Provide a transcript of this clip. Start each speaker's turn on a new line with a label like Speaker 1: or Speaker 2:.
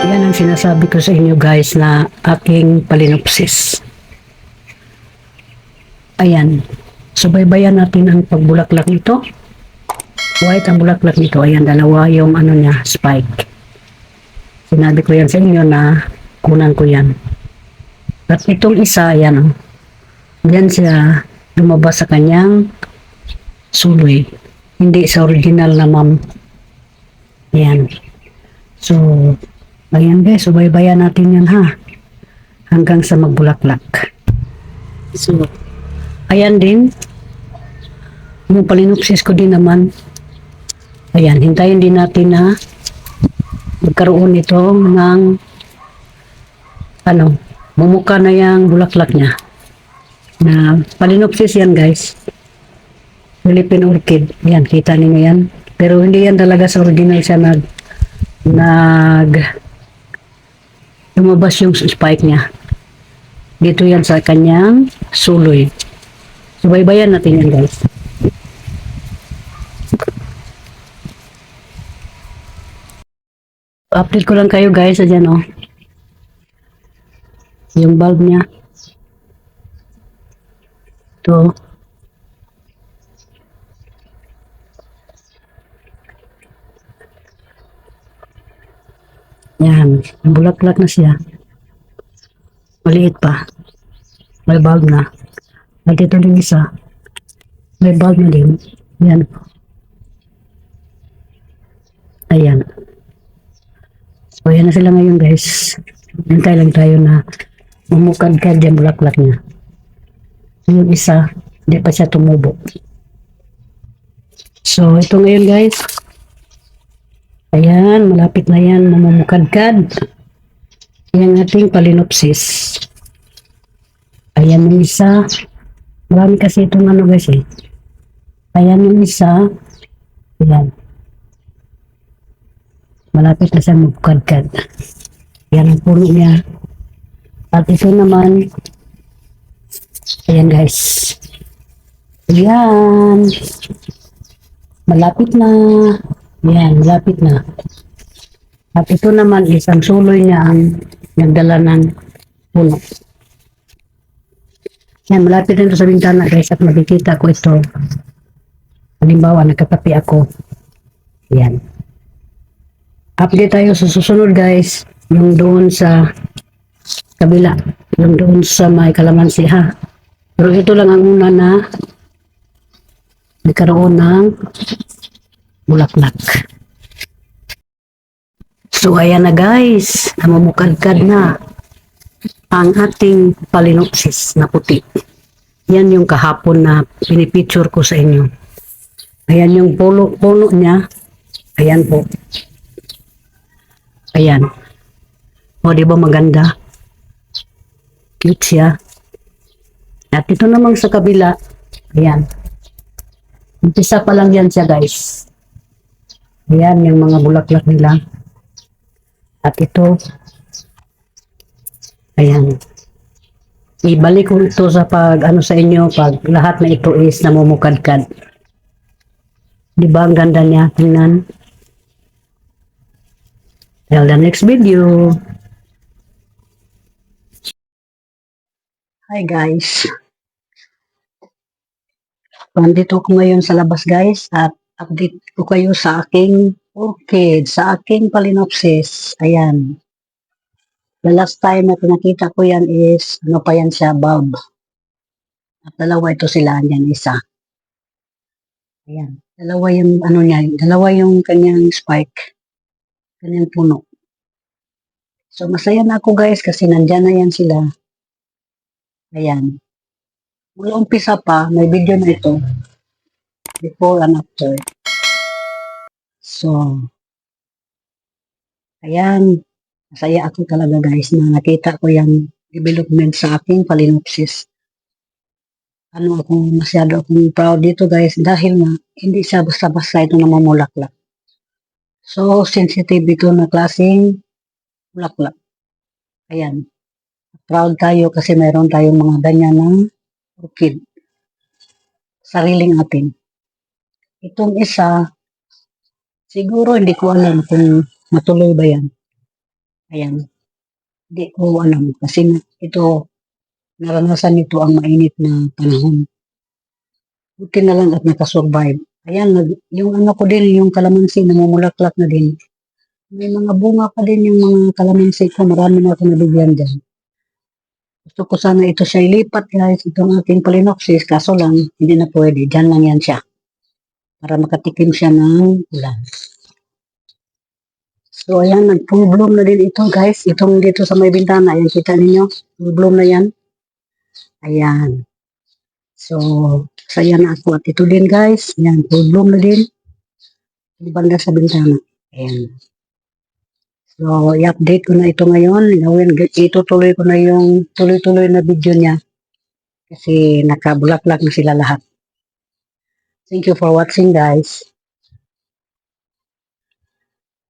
Speaker 1: Yan ang sinasabi ko sa inyo guys na aking palinopsis. Ayan. Subaybayan natin ang pagbulaklak nito. White ang bulaklak nito. Ayan, dalawa yung ano niya, spike. Sinabi ko yan sa inyo na kunan ko yan. At itong isa, ayan o. Yan siya lumabas sa kanyang suloy. Hindi sa original na ma'am. Ayan. So, ayan guys, subaybayan natin yan ha. Hanggang sa magbulaklak. So, ayan din. Yung palinopsis ko din naman. Ayan, hintayin din natin na magkaroon ito ng ano, mumuka na yung bulaklak niya. Na palinopsis yan guys. Philippine orchid. Yan, kita niyo yan. Pero hindi yan talaga sa original siya lumabas yung spike niya. Dito yan sa kanyang suloy. Subaybayan natin yan guys. Update ko lang kayo guys. Ayan o. Yung bulb niya. Ito. Yan. Bulaklak na siya. Maliit pa. May bulb na. At ito din isa. May bulb na din. Yan. Ayan. So, ayan na sila ngayon guys. Hintay lang tayo na mamukad-kad yung bulaklak niya. Yung isa, hindi pa siya tumubo. So, ito ngayon guys. Ayan, malapit na yan, mamumukad-kad. Yan ating palinopsis. Ayan yung isa. Marami kasi itong ano guys eh. Ayan yung isa. Ayan. Malapit na siya magkad-kad. Yan ang puno niya. At ito naman, ayan guys. Ayan. Malapit na. Ayan, malapit na. At ito naman, isang suloy niya ang nagdala ng puno. Yan, malapit na ito sa bintana guys. At makikita ko ito. Halimbawa, nagkatapi ako. Ayan. Update tayo sa susunod guys. Yung doon sa kabila. Yung doon sa may kalamansi ha. Pero ito lang ang una na nagkaroon ng bulaklak. So ayan na guys. Namumukadkad na ang ating palinopsis na puti. Yan yung kahapon na pinipicture ko sa inyo. Ayan yung puno niya. Ayan po. Ayan. O, di ba maganda? Cute siya. At ito namang sa kabila. Ayan. Umpisa pa lang yan siya, guys. Ayan, yung mga bulaklak nila. At ito. Ayan. Ibalik ko ito sa sa inyo, pag lahat na ito is namumukadkad. Di ba ang ganda niya? Tingnan. Till the next video. Hi guys. Nandito ko ngayon sa labas guys at update ko kayo sa aking orchid, sa aking palinopsis. Ayan. The last time na pinakita ko yan is, ano pa yan siya, bulb. At dalawa ito sila, yan isa. Ayan. Dalawa yung ano niya, dalawa yung kanyang spike. Kanyang puno. So masaya na ako guys kasi nandyan na yan sila. Ayan. Mula umpisa pa, may video na ito. Before and after. So, ayan. Masaya ako talaga guys na nakita ko yung development sa aking palinopsis. Ano ako, masyado akong proud dito guys dahil nga hindi siya basta-basta ito namumulaklak. So, sensitive ito na klaseng bulaklak. Ayan. Proud tayo kasi mayroon tayong mga ganyan ng orchid. Sariling atin. Itong isa, siguro hindi ko alam kung matuloy ba yan. Ayan. Hindi ko alam kasi ito, naranasan nito ang mainit na panahon. Buti na lang at nakasurvive. Ayan, yung ano ko din, yung kalamansi, namumulaklak na din. May mga bunga pa din yung mga kalamansi ko. Marami na ako nabigyan dyan. Gusto ko sana ito siya ilipat guys, itong aking Phalaenopsis. Kaso lang, hindi na pwede. Diyan lang yan siya. Para makatikim siya ng ulan. So ayan, nag-full bloom na din ito guys. Itong dito sa may bintana. Ayan, kita ninyo. Full bloom na yan. Ayan. So, saya na ako. At ito din guys. Ayan, full bloom na din. Yung banda sa bintana. Ayan. So, i-update ko na ito ngayon. Itutuloy ko na yung tuloy-tuloy na video niya. Kasi nakabulaklak na sila lahat. Thank you for watching guys.